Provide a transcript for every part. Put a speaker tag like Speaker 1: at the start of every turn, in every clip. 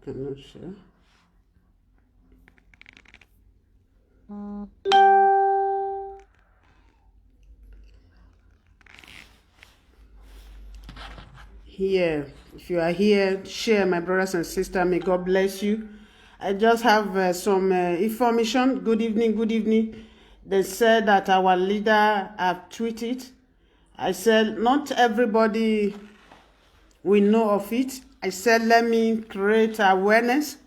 Speaker 1: Cannot share. Here, if you are here, share, my brothers and sisters. May God bless you. I just have some information. Good evening, good evening. They said that our leader have tweeted. I said, not everybody will know of it. I said, let me create awareness.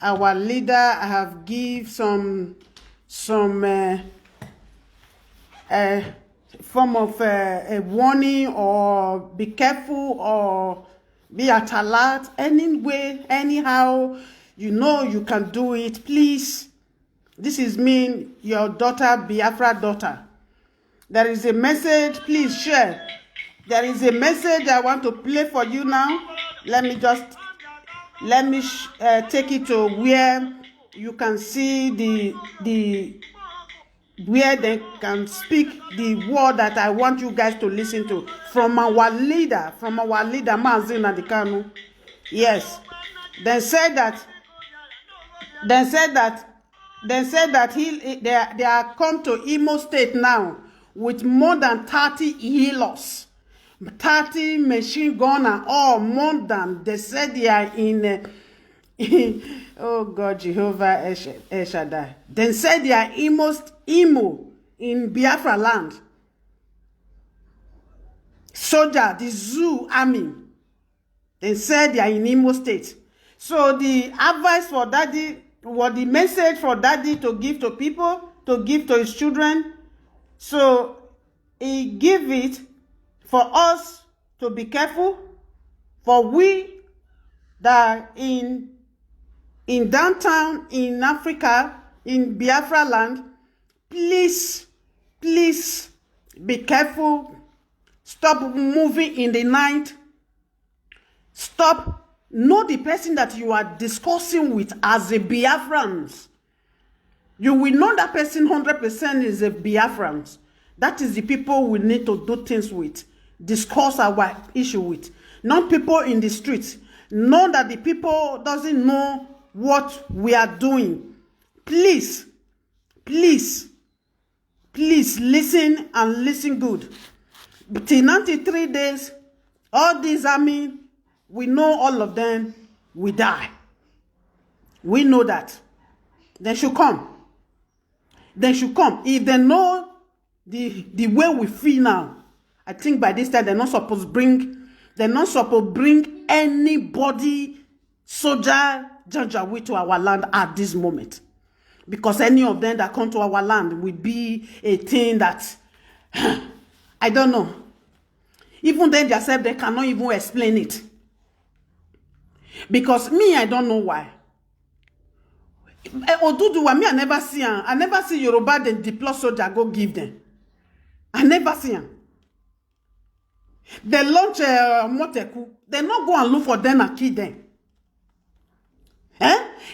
Speaker 1: Our leader have give some form of a warning, or be careful, or be at alert. Anyway, anyhow, you can do it. Please, this is me, your daughter, Biafra daughter. There is a message, please share. There is a message I want to play for you now. Let me take it to where you can see the where they can speak the word that I want you guys to listen to from our leader, Mazi Nnamdi Kanu. Yes, they said that they are come to Imo State now with more than 30 healers, 30 machine gun and all, more than. They said they are in oh God, Jehovah El Shaddai. They said they are Imo in Biafra land. Soldier, the zoo army. They said they are in Imo State. So the advice for daddy, what the message for daddy to give to people, to give to his children. So he give it for us to be careful, for we that in downtown, in Africa, in Biafra land, please be careful. Stop moving in the night. Stop. Know the person that you are discussing with as a Biafrans. You will know that person 100% is a Biafrans. That is the people we need to do things with, discuss our issue with. Not people in the streets. Know that the people doesn't know what we are doing. Please listen, and listen good. But in 93 days, all these army, we know all of them will die. We know that. They should come. If they know the way we feel now, I think by this time they're not supposed to bring anybody, soldier, Janjaweed to our land at this moment. Because any of them that come to our land will be a thing that, I don't know. Even then themselves, they cannot even explain it. Because me, I don't know why. Oduduwa, me, I never see Yoruba, then deploy soldier, go give them. I never see them. They launch Moteku. They not go and look for them and kill them.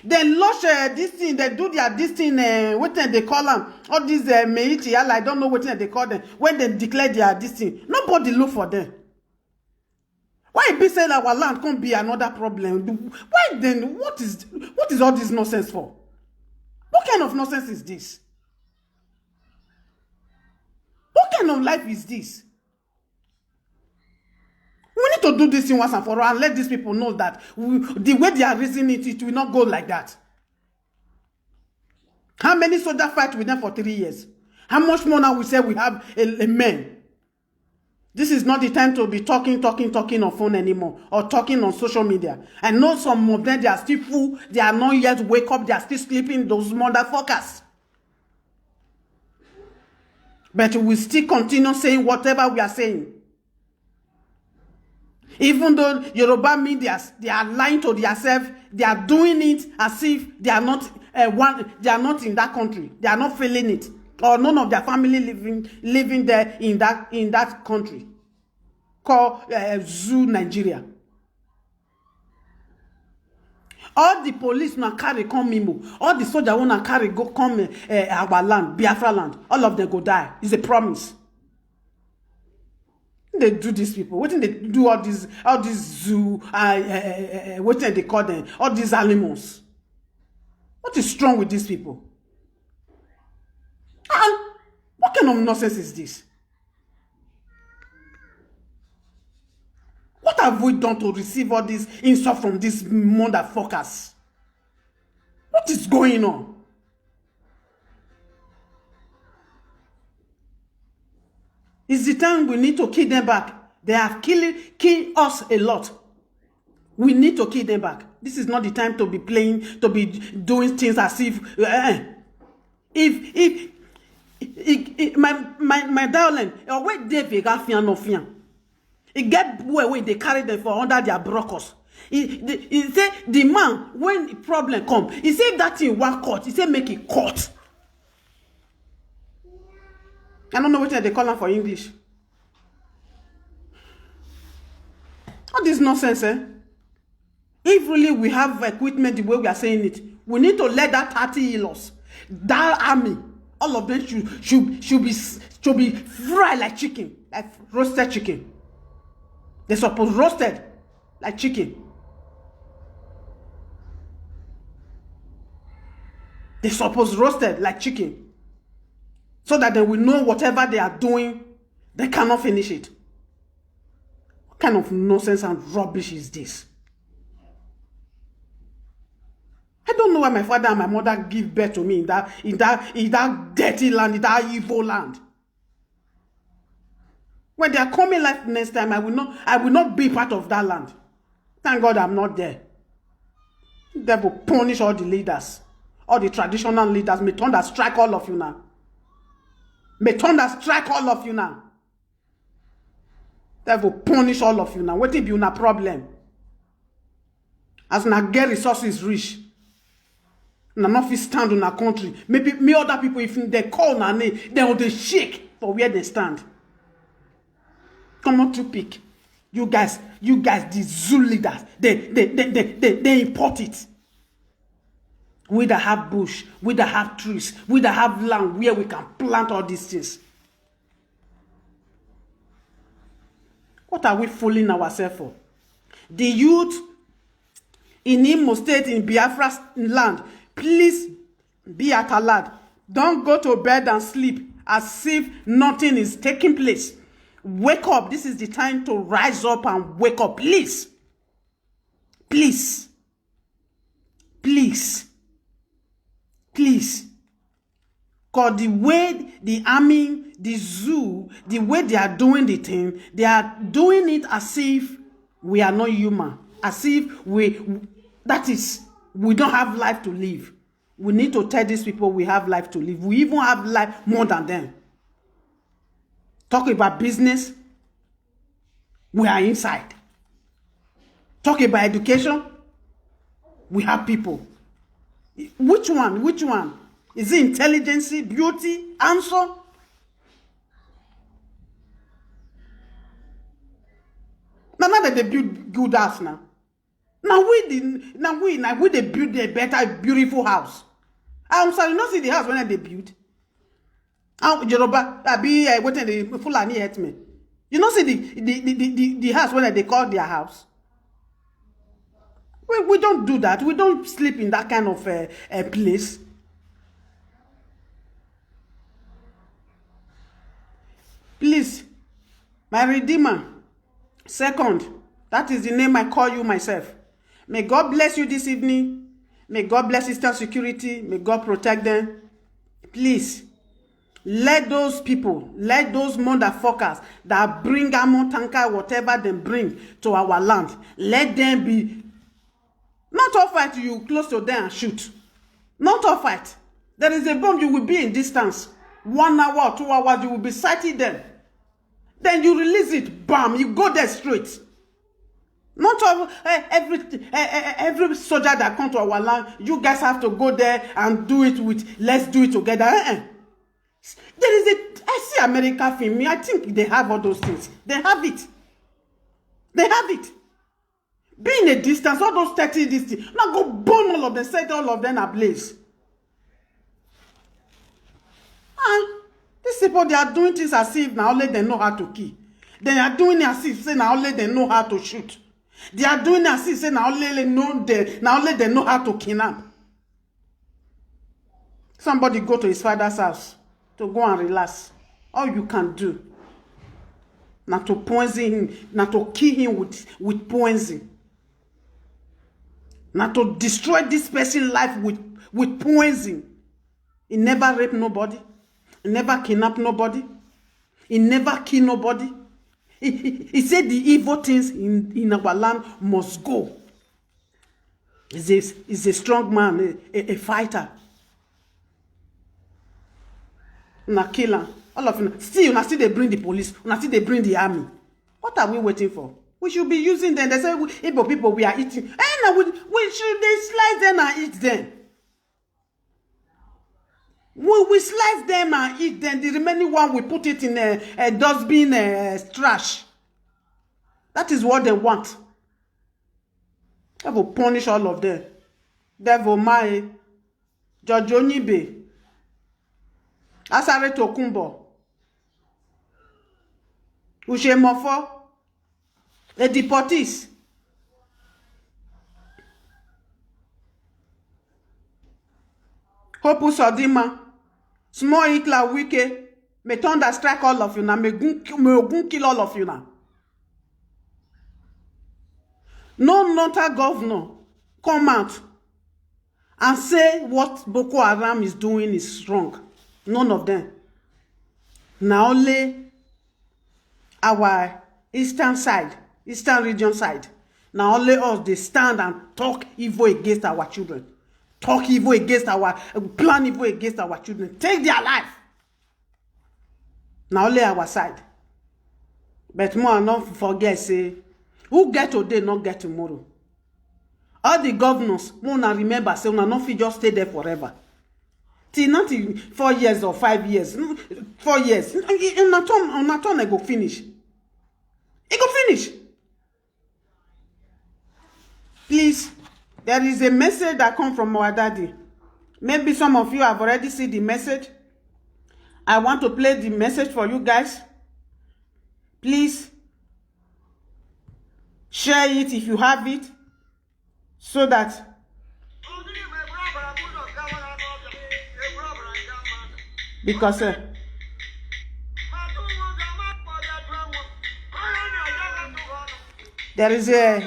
Speaker 1: They launch this thing, they do this thing, what they call them? All these Meiti, I don't know what they call them. When they declare this thing, nobody look for them. Why it be saying our land can't be another problem? Why then? What is all this nonsense for? What kind of nonsense is this? What kind of life is this? We need to do this thing once and for all and let these people know that the way they are reasoning it will not go like that. How many soldiers fight with them for 3 years? How much more now we say we have a man? This is not the time to be talking on phone anymore or talking on social media. I know some of them, they are still full. They are not yet wake up. They are still sleeping, those motherfuckers. But we still continue saying whatever we are saying. Even though Yoruba media, they are lying to themselves, they are doing it as if they are not they are not in that country. They are not feeling it, or none of their family living there in that country called Zoo, Nigeria. All the police now carry come Imo. All the soldiers wanna carry go come our land, Biafra land. All of them go die. It's a promise. they do these people? What they do all these zoo, what they call them, all these animals? What is wrong with these people? And what kind of nonsense is this? What have we done to receive all this insult from these motherfuckers? What is going on? It's the time we need to kill them back. They have killed us a lot. We need to kill them back. This is not the time to be playing, to be doing things as if my darling, wait they got fear no fear. It get where they carry them for under their brokers. He say the man when the problem come, he say that thing one court, he say make it court. I don't know what they call them for English. All this nonsense, eh? If really we have equipment the way we are saying it, we need to let that 30 ilos, that army, all of them should be fried like chicken, like roasted chicken. They're supposed roasted like chicken. They're supposed roasted like chicken. So that they will know whatever they are doing, they cannot finish it. What kind of nonsense and rubbish is this? I don't know why my father and my mother give birth to me in that dirty land, in that evil land. When they are coming life next time, I will not be part of that land. Thank God I'm not there. The devil punish all the leaders, all the traditional leaders. May thunder strike all of you now. May thunder strike all of you now. Devil punish all of you now. What if you na problem? As na get resources rich, na not fit stand in a country. Maybe me other people, if they call na name, they will shake for where they stand. Come on to pick. You guys, the zoo leaders, they import it. We that have bush, we that have trees, we that have land where we can plant all these things. What are we fooling ourselves for? The youth in Imo State, in Biafra's land, please be at alert. Don't go to bed and sleep as if nothing is taking place. Wake up. This is the time to rise up and wake up. Please. Please. Please. Please. Because the way the army, the zoo, the way they are doing the thing, they are doing it as if we are not human. As if we don't have life to live. We need to tell these people we have life to live. We even have life more than them. Talk about business, we are inside. Talk about education, we have people. Which one? Which one? Is it intelligence, beauty, answer? Now that they build good house now. Now we they build a better, beautiful house. I'm sorry, you not see the house when they build. Yoruba, what the Fulani hate me. You know, see the house when they call their house. We don't do that. We don't sleep in that kind of place. Please, my Redeemer, second, that is the name I call you myself. May God bless you this evening. May God bless Eastern Security. May God protect them. Please. Let those people, let those motherfuckers that bring ammo, tanker, whatever they bring to our land, let them be, not all fight you close to them and shoot. Not all fight. There is a bomb, you will be in distance. 1 hour, 2 hours, you will be sighting them. Then you release it, bam, you go there straight. Not all, every soldier that comes to our land, you guys have to go there and do it with, let's do it together. There is I see America film. I think they have all those things. They have it. They have it. Being a distance, all those 30 distance. Now go burn all of them, set all of them ablaze. And these people, they are doing things as if now only they know how to kill. They are doing it as if say now only they know how to shoot. They are doing it as if say now only they know how to kidnap. Somebody go to his father's house to go and relax. All you can do, not to poison him, not to kill him with poison, not to destroy this person's life with poison. He never raped nobody. He never kidnapped nobody. He never killed nobody. He said the evil things in our land must go. He's a strong man, a fighter. Una kill him. All of you. Still they bring the police. Still they bring the army. What are we waiting for? We should be using them. They say, Igbo people, we are eating. And we should they slice them and eat them. We slice them and eat them. The remaining one, we put it in a dustbin trash. That is what they want. They will punish all of them. Devil Mai, George Onibe, Asare Tokumbo, Uche Mofo, the deportees. Hopu Sodima, Small Hitler Wike, may thunder strike all of you now, may Ogun kill all of you now. No Nota governor come out and say what Boko Haram is doing is wrong. None of them. Now only our eastern region side. Now only us, they stand and talk evil against our children. Talk evil against plan evil against our children. Take their life. Now only our side. But more not forget, say, who get today, not get tomorrow. All the governors, wanna remember, say, wanna not just stay there forever. Till not 4 years or 5 years. 4 years. On turn, I go finish. It go finish. Please, there is a message that comes from our daddy. Maybe some of you have already seen the message. I want to play the message for you guys. Please, share it if you have it, so that because there is a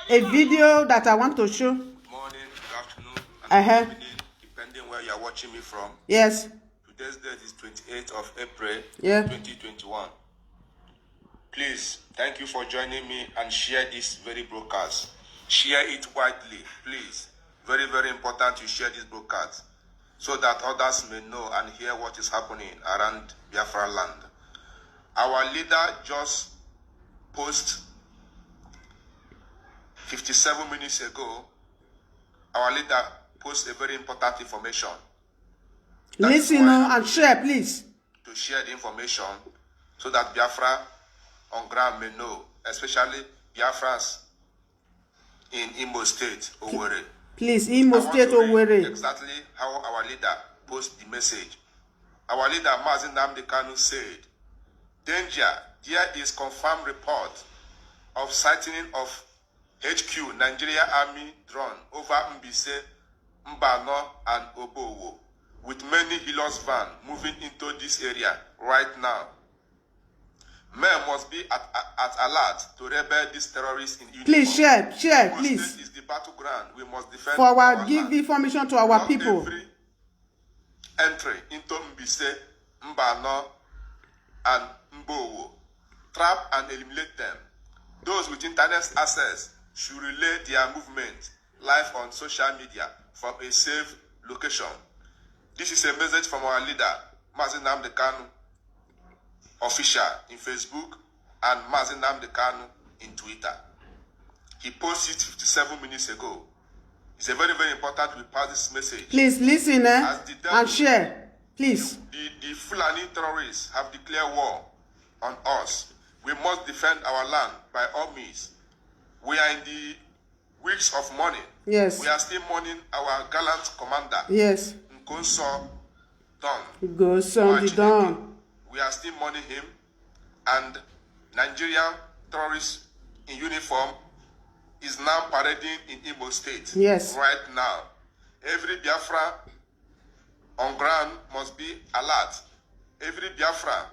Speaker 1: video that I want to show.
Speaker 2: Morning, good afternoon, evening, depending where you are watching me from.
Speaker 1: Yes.
Speaker 2: Today's date is 28th of April,
Speaker 1: Yeah.
Speaker 2: 2021. Please, thank you for joining me and share this very broadcast. Share it widely, please. Very, very important you share this broadcast so that others may know and hear what is happening around Biafra land. Our leader just posted 57 minutes ago. Our leader posted a very important information.
Speaker 1: Listen and share, please.
Speaker 2: To share the information so that Biafra on ground may know, especially Biafrans in Imo State, Owerri.
Speaker 1: Please, Imo State, Owerri.
Speaker 2: Exactly how our leader posted the message. Our leader, Mazi Nnamdi Kanu, said, danger, there is confirmed report of sighting of HQ, Nigeria Army drone over Mbise, Mbano, and Obowo, with many Hilos van moving into this area right now. Men must be at alert to rebel these terrorists in uniform.
Speaker 1: Please share, please.
Speaker 2: This is the battleground. We must defend
Speaker 1: for our
Speaker 2: land.
Speaker 1: give information to our
Speaker 2: Not
Speaker 1: people.
Speaker 2: Every entry into Mbise, Mbano, and Mbowo. Trap and eliminate them. Those with internet access should relay their movement live on social media from a safe location. This is a message from our leader, Mazi Nnamdi Kanu, official in Facebook, and Mazi Nnamdi Kanu in Twitter. He posted 57 minutes ago. It's a very, very important we pass this message.
Speaker 1: Please listen and share. Please.
Speaker 2: The Fulani terrorists have declared war on us. We must defend our land by all means. We are in the weeks of mourning.
Speaker 1: Yes.
Speaker 2: We are still mourning our gallant commander.
Speaker 1: Yes.
Speaker 2: Nkonso Don.
Speaker 1: Go son the Don.
Speaker 2: We are still mourning him. and Nigerian terrorists in uniform is now parading in Imo State.
Speaker 1: Yes.
Speaker 2: Right now. Every Biafra on ground must be alert. Every Biafra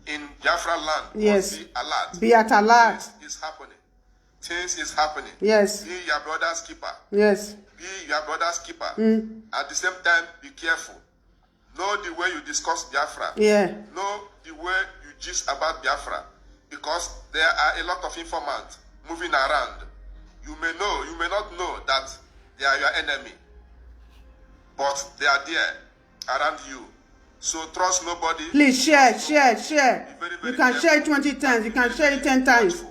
Speaker 2: in Biafra land
Speaker 1: Yes.
Speaker 2: must be alert.
Speaker 1: Be at alert.
Speaker 2: Things is happening. Things is happening.
Speaker 1: Yes.
Speaker 2: Be your brother's keeper.
Speaker 1: Yes.
Speaker 2: Be your brother's keeper. At the same time, be careful. Know the way you discuss Biafra.
Speaker 1: Yeah.
Speaker 2: Know the way you gist about Biafra. Because there are a lot of informants moving around. You may know, you may not know that they are your enemy. But they are there around you. So trust nobody.
Speaker 1: Please share.
Speaker 2: Very,
Speaker 1: You can share it 20 times. You can share it 10 times.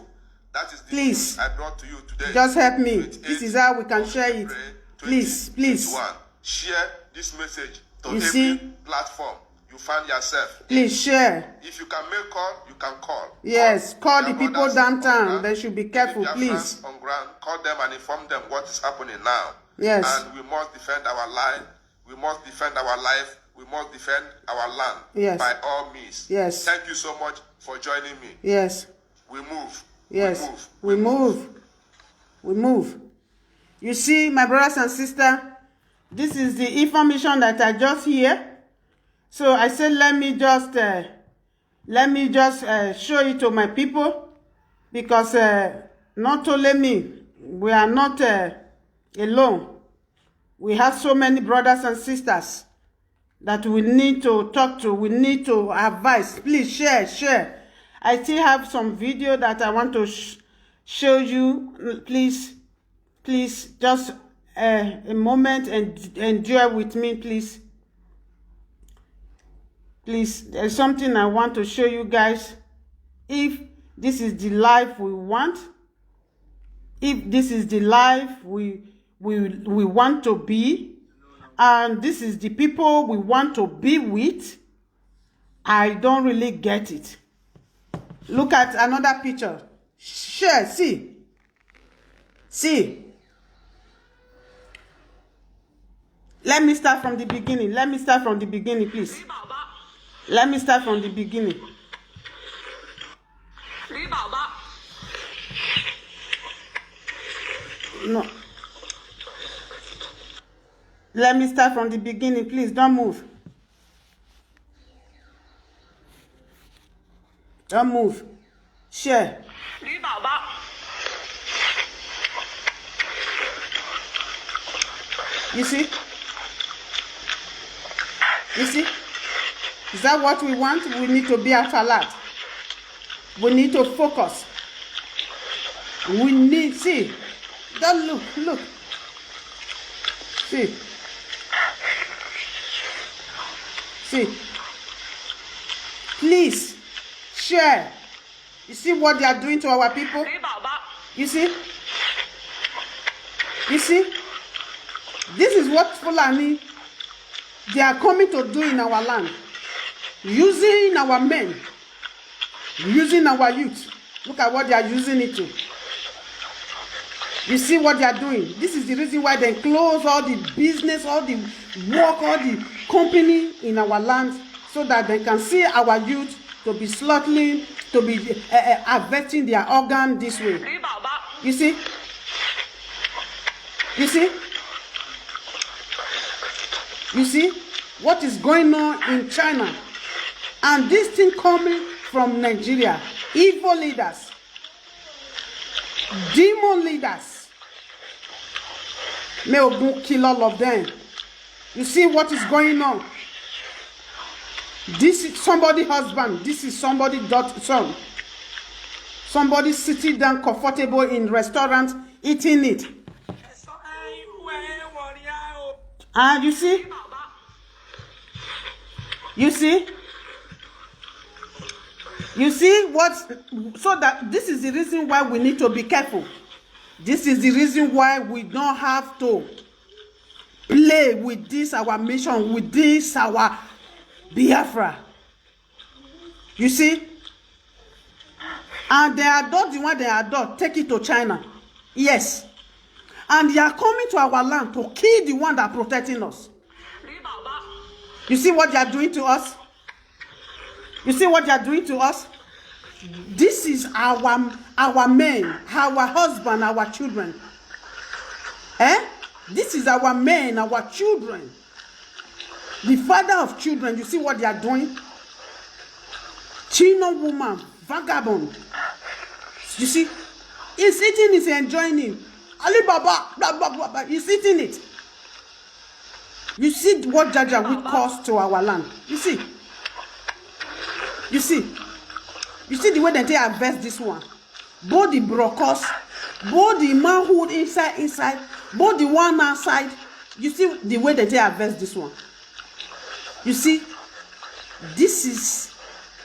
Speaker 2: That is the
Speaker 1: Please.
Speaker 2: news I brought to you today.
Speaker 1: Just help me.
Speaker 2: With
Speaker 1: This
Speaker 2: eight
Speaker 1: is how we can share it.
Speaker 2: April
Speaker 1: Please.
Speaker 2: 2021. Share this message to
Speaker 1: You
Speaker 2: every
Speaker 1: see?
Speaker 2: platform you find yourself.
Speaker 1: Please share.
Speaker 2: If you can make call, you can call.
Speaker 1: Yes. Call the
Speaker 2: your
Speaker 1: people
Speaker 2: brothers on
Speaker 1: downtown.
Speaker 2: ground,
Speaker 1: They should be careful,
Speaker 2: their
Speaker 1: please.
Speaker 2: friends on ground, call them and inform them what is happening now.
Speaker 1: Yes.
Speaker 2: And we must defend our life. We must defend our life. We must defend our land.
Speaker 1: Yes.
Speaker 2: By all means.
Speaker 1: Yes.
Speaker 2: Thank you so much for joining me.
Speaker 1: Yes.
Speaker 2: We move.
Speaker 1: Yes.
Speaker 2: We move.
Speaker 1: We move. You see, my brothers and sisters, this is the information that I just hear. So I said, let me just show it to my people, because not only me, we are not alone. We have so many brothers and sisters that we need to talk to. We need to advise. Please share. I still have some video that I want to show you. Please, just a moment and endure with me, please. Please, there's something I want to show you guys. If this is the life we want, if this is the life we want to be, and this is the people we want to be with, I don't really get it. Look at another picture. Share, see. Let me start from the beginning. Please. Let me start from the beginning. No. Let me start from the beginning, please. Don't move. Don't move. Share. You see? Is that what we want? We need to be at alert. We need to focus. We need, see. Don't look. See. Please, share. You see what they are doing to our people? You see? This is what Fulani, they are coming to do in our land. Using our men. Using our youth. Look at what they are using it to. You see what they are doing? This is the reason why they close all the business, all the work, all the company in our land, so that they can see our youth to be slaughtering, to be harvesting their organ this way. You see? What is going on in China? And this thing coming from Nigeria. Evil leaders. Demon leaders. May Ogun kill all of them. You see what is going on? This is somebody's husband. This is somebody's son. Somebody sitting down comfortable in restaurant eating it. And you see? What? So that this is the reason why we need to be careful. This is the reason why we don't have to play with this our mission, with this our Biafra. You see? And they adore the one they adore, take it to China. Yes. And they are coming to our land to kill the one that are protecting us. You see what they are doing to us? This is our men, our husband, our children. This is our men, our children. The father of children, you see what they are doing? Chino woman, vagabond. You see? He's eating, he's enjoying it. Alibaba, blah, blah, blah, blah. He's eating it. You see what Janjaweed caused to our land. You see? You see? You see the way that they harvest this one. Both the brokers, both the manhood inside, both the one outside. You see the way that they harvest this one. You see? This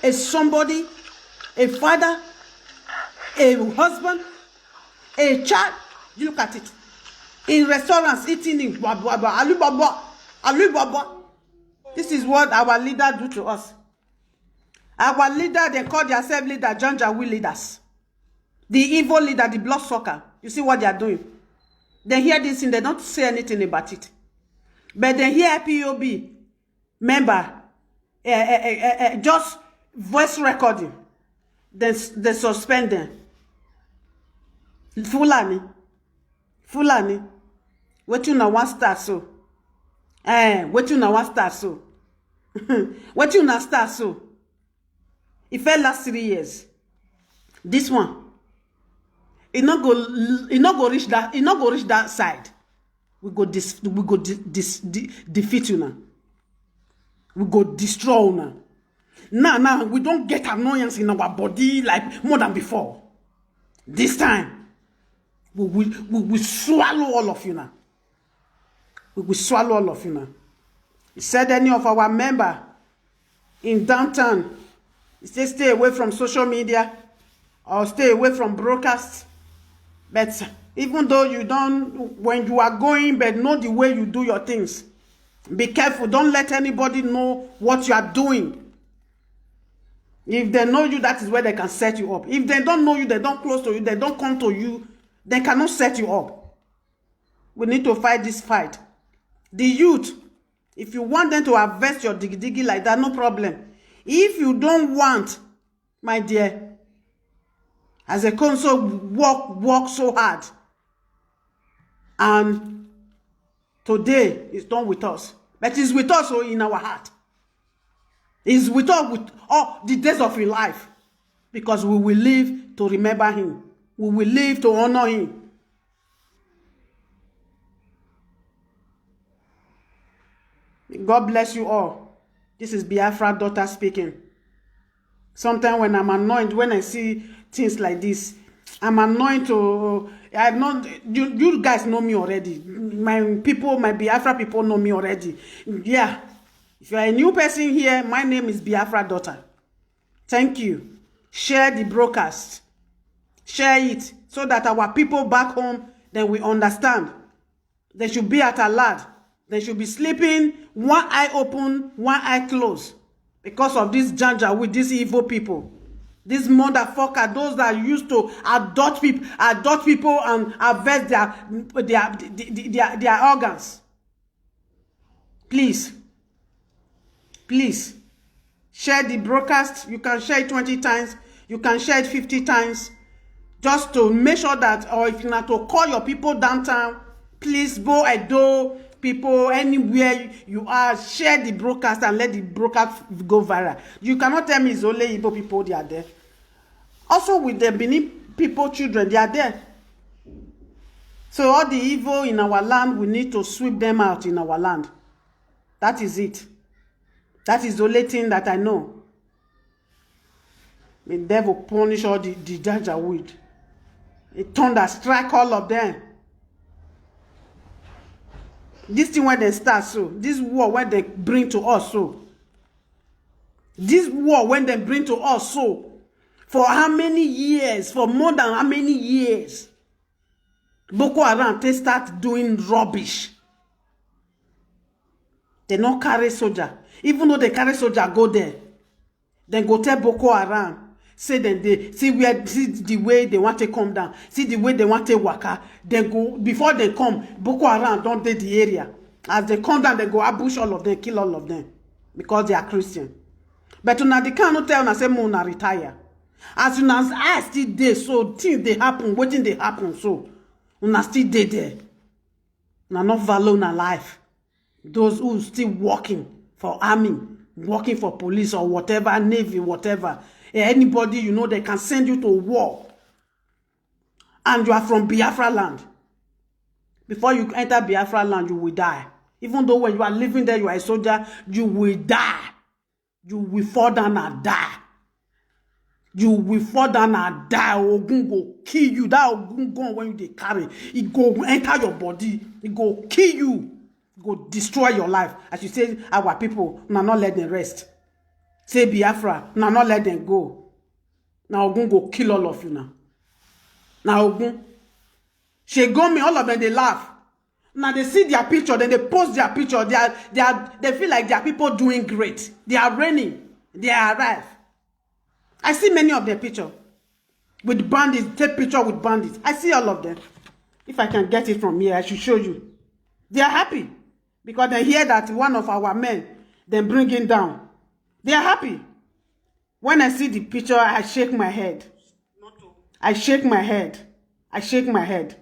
Speaker 1: is somebody, a father, a husband, a child. You look at it. In restaurants, eating in Alibaba. This is what our leader do to us. Our leader, they call themselves leader, Janjaweed leaders. The evil leader, the bloodsucker. You see what they are doing? They hear this and they don't say anything about it. But they hear POB member just voice recording. Then they suspend them. Fulani. What you know one start so? What you know one start so? What you know start so? It fell last 3 years. This one, it not go reach that side. We go defeat you now. We go destroy you now. Now we don't get annoyance in our body like more than before. This time, we will swallow all of you now. We will swallow all of you now. He said any of our member in downtown, he said stay away from social media or stay away from broadcasts. But even though you don't, when you are going, but know the way you do your things. Be careful. Don't let anybody know what you are doing. If they know you, that is where they can set you up. If they don't know you, they don't close to you, they don't come to you, they cannot set you up. We need to fight this fight. The youth, if you want them to harvest your diggy like that, no problem. If you don't want, my dear, as a council, work so hard. And today, it's done with us. But it's with us in our heart. It's with us with all the days of your life. Because we will live to remember him. We will live to honor him. God bless you all. This is Biafra daughter speaking. Sometimes when I'm annoyed, when I see things like this, I'm annoyed to... you guys know me already. My people, my Biafra people know me already. Yeah. If you are a new person here, my name is Biafra daughter. Thank you. Share the broadcast. Share it so that our people back home, then we understand. They should be at alert. They should be sleeping, one eye open, one eye closed. Because of this Janjaweed, these evil people. These motherfuckers, those that used to adopt people and harvest their organs. Please, share the broadcast. You can share it 20 times. You can share it 50 times. Just to make sure that, or if you want to call your people downtown, please, Bo Edo, people, anywhere you are, share the broadcast and let the broadcast go viral. You cannot tell me it's only Igbo people they are there. Also with the Benin people, children, they are there. So all the evil in our land, we need to sweep them out in our land. That is it. That is the only thing that I know. The devil punish all the Janjaweed. It thunder strike all of them. This thing when they start so, this war when they bring to us so, this war when they bring to us so, for how many years, for more than how many years, Boko Haram, they start doing rubbish. They not carry soldier. Even though they carry soldier, go there. Then go tell Boko Haram, say then they see the way they want to come down, see the way they want to waka. Then go before they come, Boko Haram don't take the area. As they come down, they go ambush all of them, kill all of them, because they are Christian. But now they cannot tell and say Mona retire. As soon as I still there, so things they happen, waiting they happen, so una still there. Una not value na life. Those who still working for army, working for police or whatever, navy, whatever. Anybody you know they can send you to war. And you are from Biafra land. Before you enter Biafra land, you will die. Even though when you are living there, you are a soldier, you will die. You will fall down and die. You will fall down and die. Ogun go kill you. That Ogun gun when you dey carry, it go enter your body. It go kill you. It go destroy your life. As you say, our people, now not let them rest. Say Biafra, now not let them go. Now Ogun go kill all of you now. Now Ogun. She go me, all of them, they laugh. Now they see their picture, then they post their picture. They feel like their people doing great. They are reigning. They arrive. I see many of their picture with bandits. Take picture with bandits. I see all of them. If I can get it from here, I should show you. They are happy because they hear that one of our men, then bring him down. They are happy. When I see the picture, I shake my head. I shake my head. I shake my head.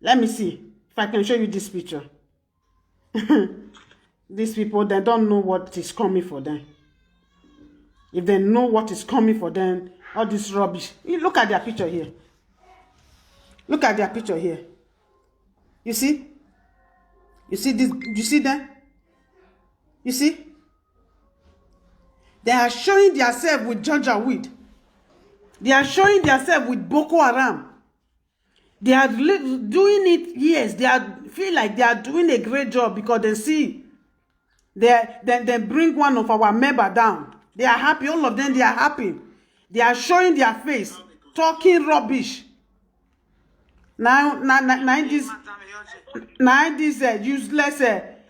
Speaker 1: Let me see if I can show you this picture. These people, they don't know what is coming for them. If they know what is coming for them, all this rubbish. You look at their picture here. Look at their picture here. You see? You see this? You see them? You see? They are showing themselves with Janjaweed. They are showing themselves with Boko Haram. They are doing it, yes. They feel like they are doing a great job because they see. They bring one of our members down. They are happy. All of them, they are happy. They are showing their face, talking rubbish. Now this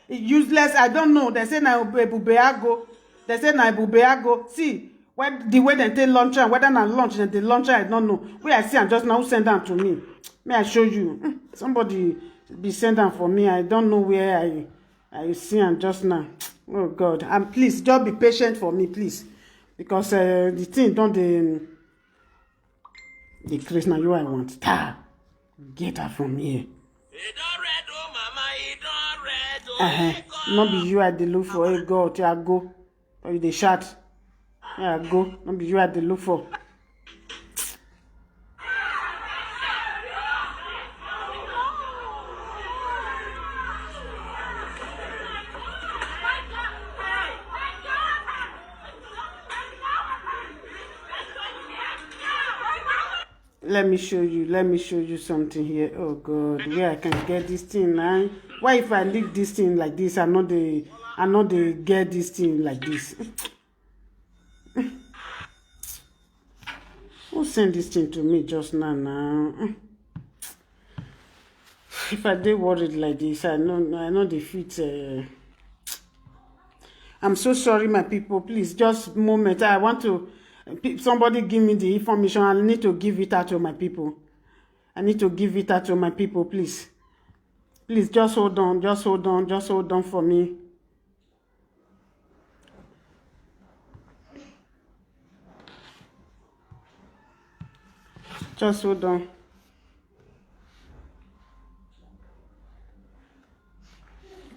Speaker 1: useless. I don't know. They say now Bubeago. They say now Bubeago. See when the way they take launcher, whether not launch and the launcher, I don't know. Where I see and just now send them to me. May I show you? Somebody be send them for me. I don't know where I see and just now. Oh God, and please just be patient for me, please, because the thing don't the Chris now you I want. Get her from here. Not be you at the look for. Hey God, here I go. Or you the shot. Here I go. Not be you at the look for. Let me show you something here. Oh God, where I can get this thing now? Why if I leave this thing like this, I know they get this thing like this. Who sent this thing to me just now? If I did worried like this, I know the fit. I'm so sorry, my people. Please, just a moment. I want to. Somebody give me the information. I need to give it out to my people. I need to give it out to my people, please. Please, just hold on. Just hold on. Just hold on for me. Just hold on.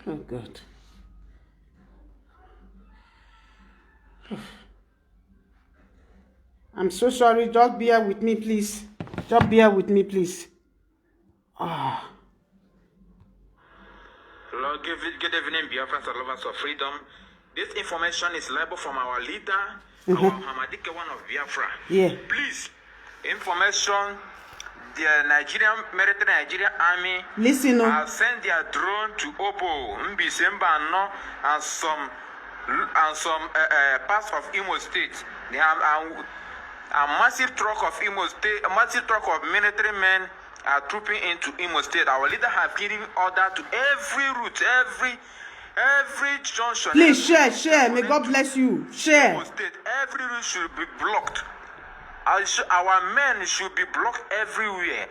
Speaker 1: Oh, God. I'm so sorry. Just bear with me, please. Just bear with me, please. Ah.
Speaker 3: Lord, good evening, Biafrans and lovers of freedom. This information is libel from our leader, our Hamadike one of Biafra.
Speaker 1: Yeah.
Speaker 3: Please, information. The Nigerian army
Speaker 1: listen,
Speaker 3: have sent their drone to Obo, Mbisemba, no, and some parts of Imo State. They have a massive truck of Imo State, a massive truck of military men are trooping into Imo State. Our leader have given order to every route, every junction.
Speaker 1: Please share. May God bless you. Share.
Speaker 3: Imo State, every route should be blocked. Our men should be blocked everywhere.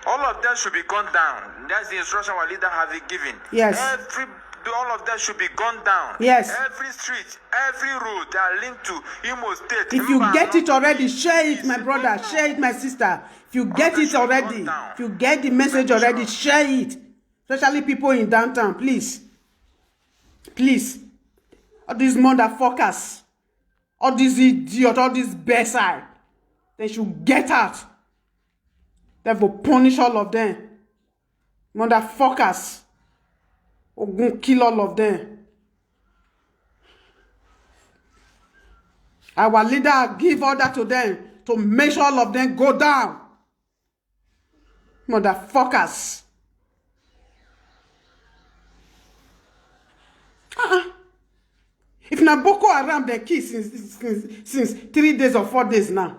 Speaker 3: All of them should be gone down. That's the instruction our leader have given.
Speaker 1: Yes.
Speaker 3: Every all of that should be gone down.
Speaker 1: Yes.
Speaker 3: Every street, every road that are linked to Imo State.
Speaker 1: If you get it already, share it, my brother. Share it, my sister. If you get it already, if you get the message already, share it. Especially people in downtown, please. Please. All these motherfuckers, all these idiots, all these bedside, they should get out. They will punish all of them. Motherfuckers. We're going to kill all of them. Our leader give order to them to make sure all of them go down. Motherfuckers. If na Boko Haram they kill since 3 days or 4 days now,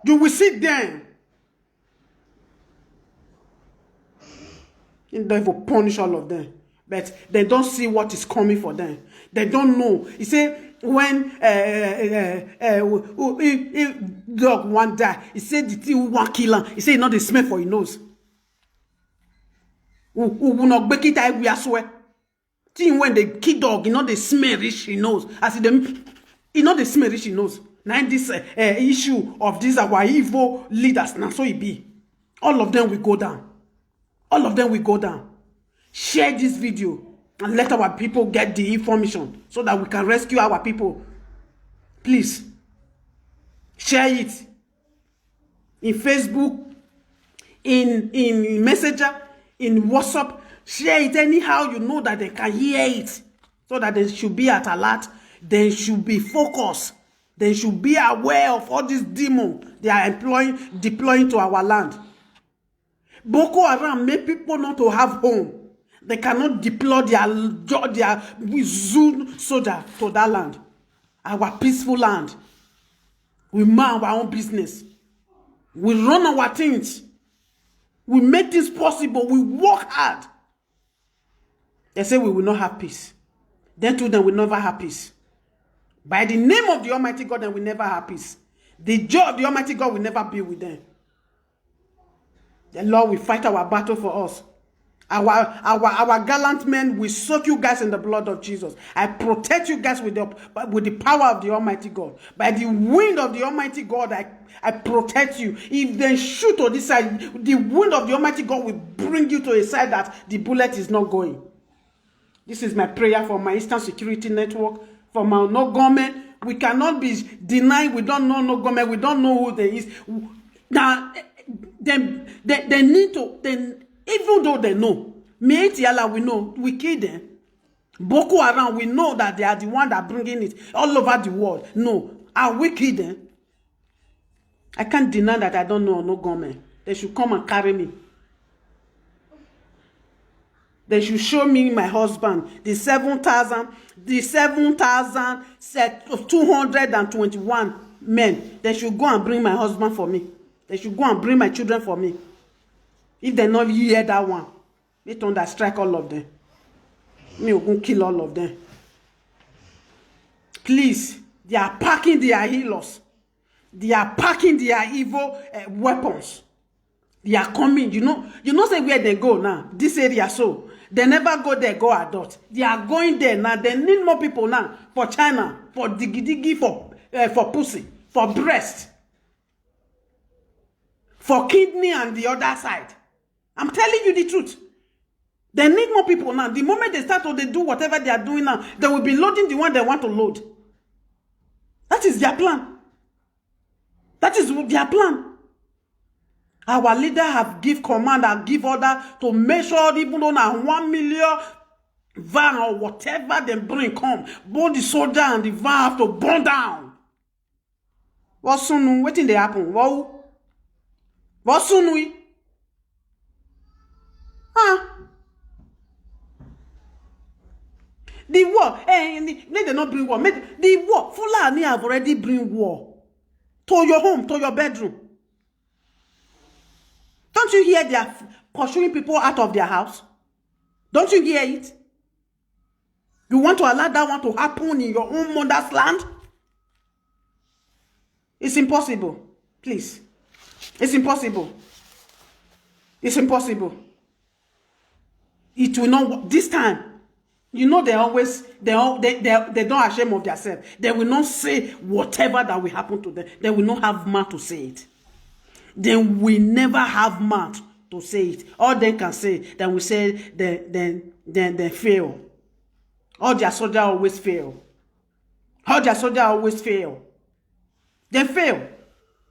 Speaker 1: you will see them. They will punish all of them. But they don't see what is coming for them. They don't know. You say when if dog one die, he said the thing one kill him. He said not the smell for his nose. Who will not break it out, we are swear. Thing when they kill dog, you know the smell reach his nose. As them, you know the smell reach his nose. Now this issue of these our evil leaders, now so it be. All of them will go down. All of them will go down. Share this video and let our people get the information so that we can rescue our people. Please. Share it. In Facebook, in Messenger, in WhatsApp. Share it anyhow you know that they can hear it. So that they should be at alert. They should be focused. They should be aware of all these demons they are deploying to our land. Boko Haram make people not to have home. They cannot deploy their Zoo soldier to that land. Our peaceful land. We mind our own business. We run our things. We make this possible. We work hard. They say we will not have peace. Then to them we never have peace. By the name of the Almighty God, then we never have peace. The joy of the Almighty God will never be with them. The Lord will fight our battle for us. Our gallant men will soak you guys in the blood of Jesus. I protect you guys with the power of the Almighty God. By the wind of the Almighty God, I protect you. If they shoot on this side, the wind of the Almighty God will bring you to a side that the bullet is not going. This is my prayer for my Eastern Security Network, for my no government. We cannot be denying we don't know no government. We don't know who there is. Now, they need to, even though they know, Meitiala we know, we kill them. Boko Haram, we know that they are the one that bringing it all over the world. No, are we kill them? I can't deny that I don't know no government. They should come and carry me. They should show me my husband, the 7,221 men. They should go and bring my husband for me. They should go and bring my children for me. If they not hear that one, they don't strike all of them. Me will kill all of them. Please, they are packing their healers. They are packing their evil weapons. They are coming. You know say where they go now. This area so. They never go there, go adult. They are going there now. They need more people now. For China, for diggy, for pussy, for breast, for kidney and the other side. I'm telling you the truth. They need more people now. The moment they start to do whatever they are doing now, they will be loading the one they want to load. That is their plan. That is their plan. Our leader have give command and give order to make sure even though now 1 million van or whatever they bring come, both the soldier and the van have to burn down. What soon? What in they happen? What soon we? The war, they not bring war. The war, Fulani have already bring war to your home, to your bedroom. Don't you hear they are pursuing people out of their house? Don't you hear it? You want to allow that one to happen in your own mother's land? It's impossible. Please. It's impossible. It's impossible. It will not work. This time, You know, they don't ashamed of themselves. They will not say whatever that will happen to them. They will not have mouth to say it. They will never have mouth to say it. All they can say, then we say, they fail. All their soldiers always fail. All their soldiers always fail. They fail.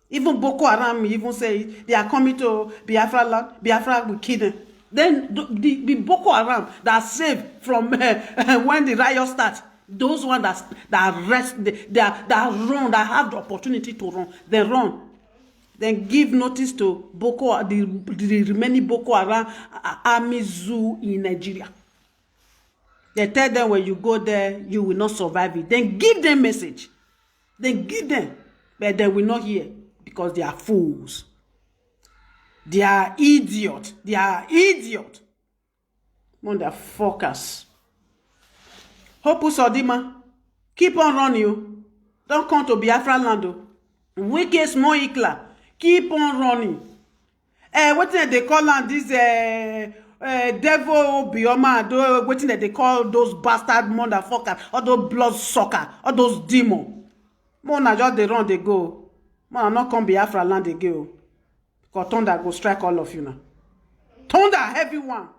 Speaker 1: Even Boko Haram even say they are coming to Biafra land. Biafra will kill them. Then the Boko Haram that saved from when the riot starts, those ones that run, that have the opportunity to run, they run. Then give notice to the remaining Boko Haram army zoo in Nigeria. They tell them when you go there, you will not survive it. Then give them message. Then give them, but they will not hear because they are fools. They are idiot. They are idiot. Motherfuckers. Hope Sodima. Keep on running you. Don't come to Biafra land. Wicked small ikla. Keep on running. What they call on this devil bioma? What they call those bastard motherfuckers? All those blood sucker? All those demons? Mona just they run, they go. Mona not come Biafra land they go. Because thunder go strike all of you now. Thunder, heavy one.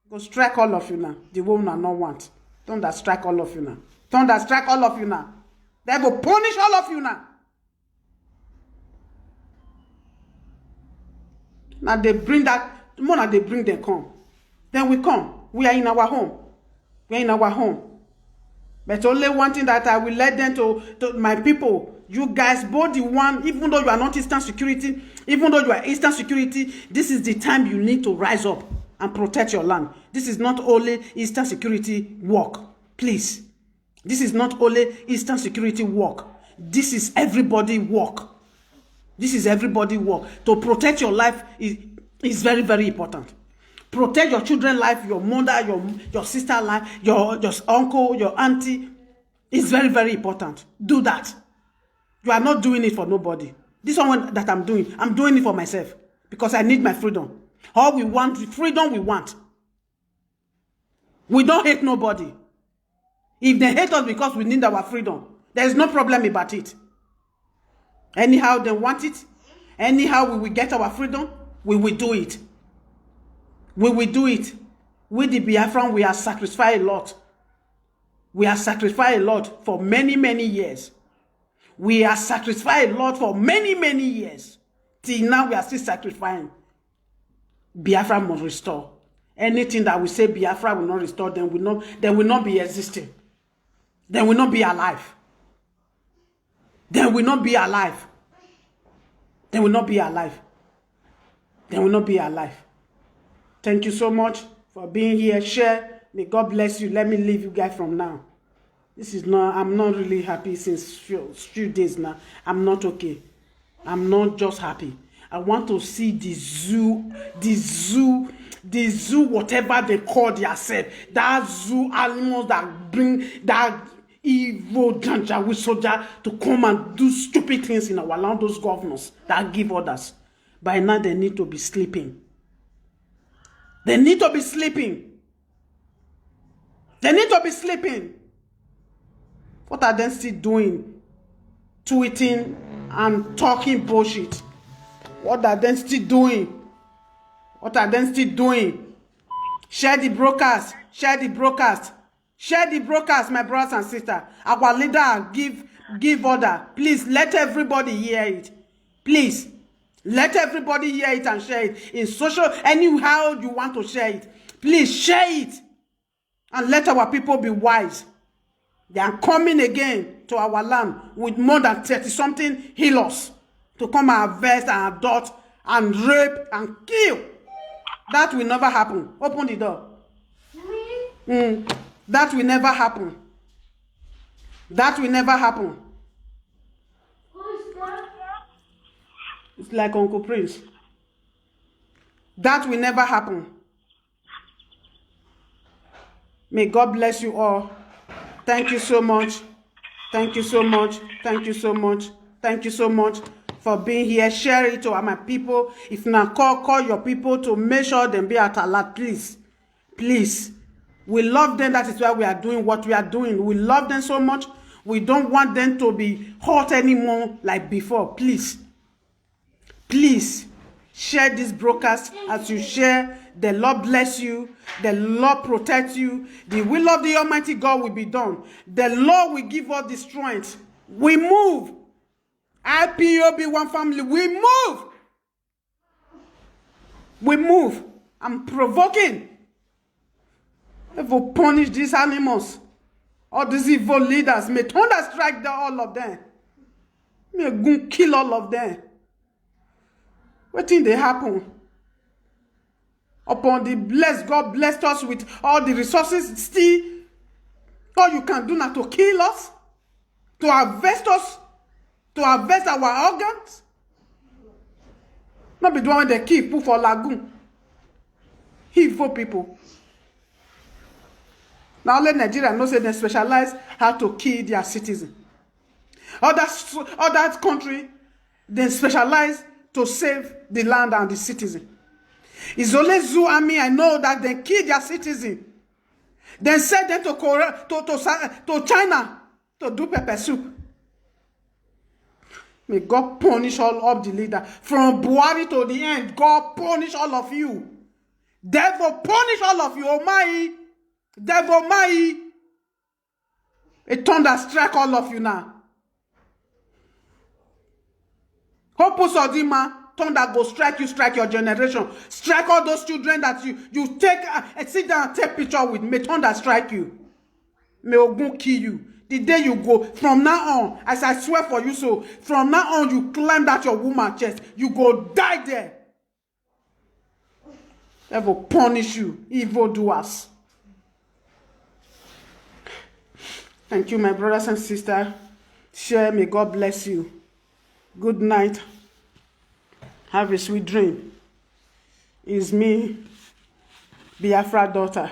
Speaker 1: Go strike all of you now. The woman are not want. Thunder strike all of you now. Thunder strike all of you now. They go punish all of you now. Now they bring that. The more they bring them come. Then we come. We are in our home. We are in our home. But only one thing that I will let them to my people. You guys, both the one, even though you are not Eastern Security, even though you are Eastern Security, this is the time you need to rise up and protect your land. This is not only Eastern Security work. Please. This is not only Eastern Security work. This is everybody work. This is everybody work. To protect your life is very, very important. Protect your children's life, your mother, your sister's life, your uncle, your auntie. It's very, very important. Do that. You are not doing it for nobody. This one that I'm doing it for myself. Because I need my freedom. All we want, freedom we want. We don't hate nobody. If they hate us because we need our freedom, there is no problem about it. Anyhow they want it, anyhow we will get our freedom, we will do it. We will do it. We the Biafran, we have sacrificed a lot. We have sacrificed a lot for many, many years. We have sacrificed a lot for many, many years. Till now we are still sacrificing. Biafra must restore. Anything that we say Biafra will not restore, then will not be existing. Then will not be alive. Then will not be alive. Then will not be alive. Then will not be alive. Thank you so much for being here. Share. May God bless you. Let me leave you guys from now. I'm not really happy since few days now. I'm not okay. I'm not just happy. I want to see the zoo, whatever they call themselves. That zoo animals that bring that evil Janjaweed soldier to come and do stupid things in our land, those governors that give orders. By now they need to be sleeping. They need to be sleeping. They need to be sleeping. What are they still doing? Tweeting and talking bullshit. What are they still doing? What are they still doing? Share the broadcast. Share the broadcast. Share the broadcast, my brothers and sisters. Our leader give order. Please let everybody hear it. Please. Let everybody hear it and share it. In social, anyhow you want to share it. Please share it. And let our people be wise. They are coming again to our land with more than 30-something healers to come and harvest and adopt and rape and kill. That will never happen. Open the door. That will never happen. That will never happen. It's like Uncle Prince. That will never happen. May God bless you all. Thank you so much. Thank you so much. Thank you so much. Thank you so much for being here. Share it to my people. If not, call your people to make sure them be at alert, please. Please. We love them. That is why we are doing what we are doing. We love them so much. We don't want them to be hurt anymore like before. Please, please share this broadcast. As you share, the Lord bless you. The Lord protect you. The will of the Almighty God will be done. The Lord will give us the strength. We move. IPOB One Family, we move. We move. I'm provoking. If we punish these animals, all these evil leaders, may thunder strike all of them. May go kill all of them. What thing they happen? Upon the blessed, God blessed us with all the resources. Still, all you can do now to kill us, to harvest us, to harvest our organs. Not be the one they keep put for lagoon. Evil people. Now let Nigeria know say they specialize how to kill their citizens. Other country, they specialize to save the land and the citizen. It's only Zoo Army I know that they kill their citizen. Then send them to Korea, to China to do pepper soup. May God punish all of the leaders. From Buhari to the end, God punish all of you. Devil punish all of you. Oh my. Devil my. A thunder strike all of you now. Hopus Odima, thunder go strike you, strike your generation. Strike all those children that you take and sit down and take picture with. May thunder strike you. May Ogun kill you. The day you go, from now on, as I swear for you so, from now on you climb that your woman chest, you go die there. They will punish you, evildoers. Thank you, my brothers and sisters. Share, may God bless you. Good night. Have a sweet dream. It's me, Biafra daughter.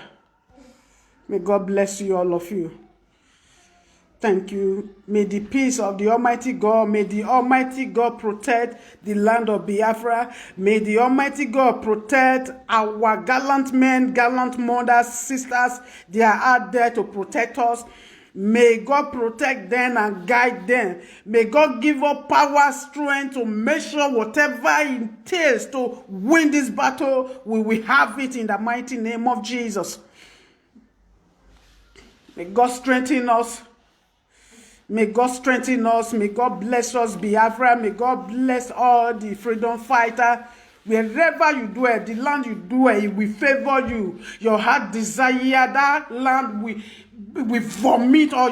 Speaker 1: May God bless you, all of you. Thank you. May the peace of the Almighty God, may the Almighty God protect the land of Biafra. May the Almighty God protect our gallant men, gallant mothers, sisters. They are out there to protect us. May God protect them and guide them. May God give us power, strength to make sure whatever it takes to win this battle, we will have it in the mighty name of Jesus. May God strengthen us. May God strengthen us. May God bless us, Biafra. May God bless all the freedom fighters. Wherever you do it, the land you do it will favor you. Your heart desire that land will vomit all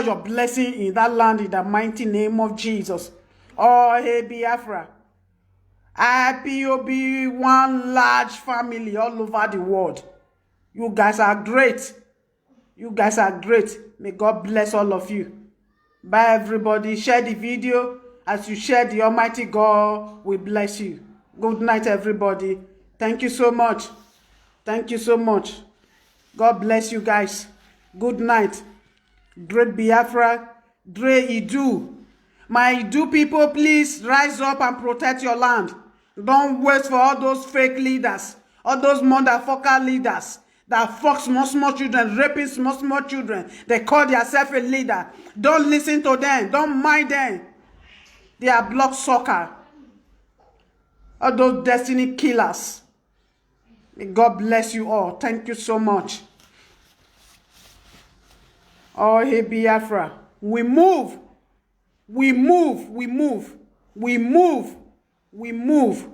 Speaker 1: your blessing in that land in the mighty name of Jesus. Oh, hey, Biafra. IPOB, one large family all over the world. You guys are great. You guys are great. May God bless all of you. Bye, everybody. Share the video. As you share, the Almighty God will bless you. Good night, everybody. Thank you so much. Thank you so much. God bless you guys. Good night. Great Biafra. Great Idu. My Idu people, please rise up and protect your land. Don't wait for all those fake leaders. All those motherfucker leaders that fuck small children, raping small children. They call themselves a leader. Don't listen to them. Don't mind them. They are bloodsuckers. All those destiny killers. May God bless you all. Thank you so much. Oh, hey, Biafra. We move. We move. We move. We move. We move.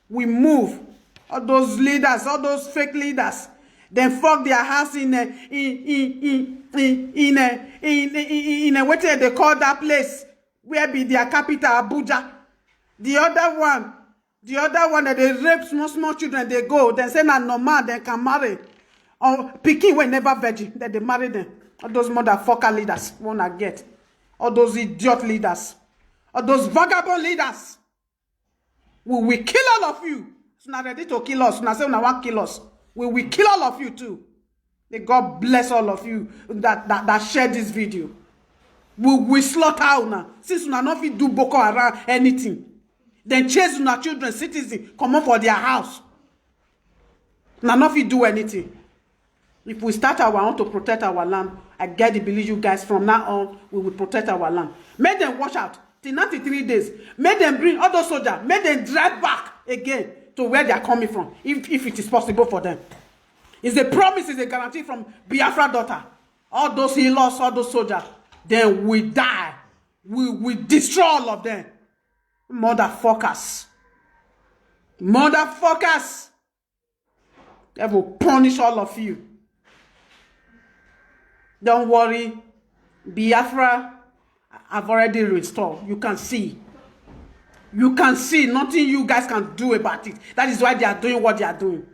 Speaker 1: We move. All those leaders, all those fake leaders, then fuck their house in a what they call that place where be their capital, Abuja. The other one that they rape small children, they go, then say na normal, they can marry. Or pikin when never virgin, then they marry them. All those motherfucker leaders wanna get. All those idiot leaders. All those vagabond leaders. We will kill all of you. It's not ready to kill us. Now say una want kill us. We will kill all of you too. May God bless all of you that share this video. We will slaughter una. Since una not fit do Boko Haram anything. Then chase una children, citizens, come on for their house. Una not fit do anything. If we start our own to protect our land, I get the believe you guys from now on, we will protect our land. Make them watch out. Till 93 days. Make them bring all those soldiers. Make them drive back again to where they are coming from, if it is possible for them. It's a promise, it's a guarantee from Biafra daughter. All those he lost, all those soldiers, then we die. We destroy all of them. Motherfuckers. Motherfuckers. They will punish all of you. Don't worry. Biafra, I've already restored. You can see. You can see. Nothing you guys can do about it. That is why they are doing what they are doing.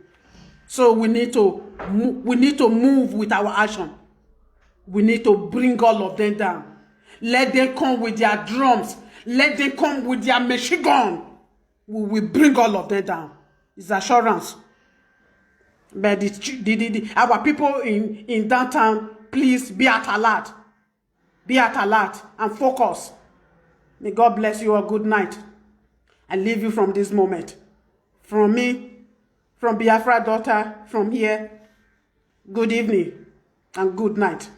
Speaker 1: So we need to move with our action. We need to bring all of them down. Let them come with their drums. Let them come with their machine gun. We will bring all of them down. It's assurance. But our people in downtown, please be at alert. Be at alert and focus. May God bless you all. Good night. I leave you from this moment. From me, from Biafra daughter, from here, good evening and good night.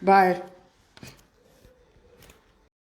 Speaker 1: Bye.